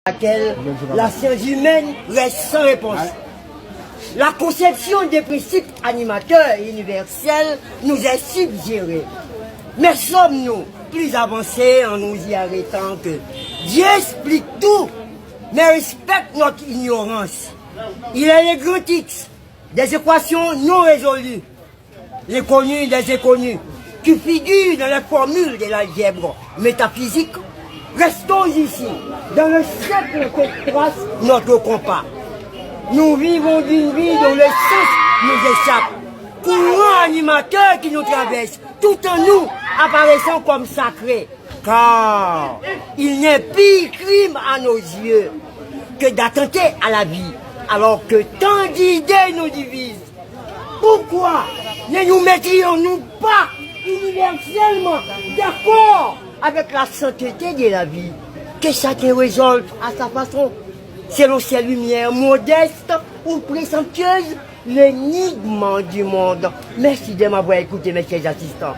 laquelle la science humaine reste sans réponse. La conception des principes animateurs et universels nous est suggérée. Mais sommes-nous plus avancés en nous y arrêtant que Dieu explique tout, mais respecte notre ignorance. Il est les grands X, des équations non résolues, les connus des inconnus, qui figurent dans les formules de l'algèbre métaphysique. Restons ici, dans le siècle que trace notre compas. Nous vivons d'une vie dont le sens nous échappe. Courant animateur qui nous traverse, tout en nous apparaissant comme sacré. Car il n'y a pire crime à nos yeux que d'attenter à la vie, alors que tant d'idées nous divisent. Pourquoi ne nous mettrions-nous pas universellement d'accord avec la sainteté de la vie, que chacun résolve à sa façon, selon ses lumières modestes ou présomptueuses, l'énigme du monde. Merci de m'avoir écouté, mes chers assistants.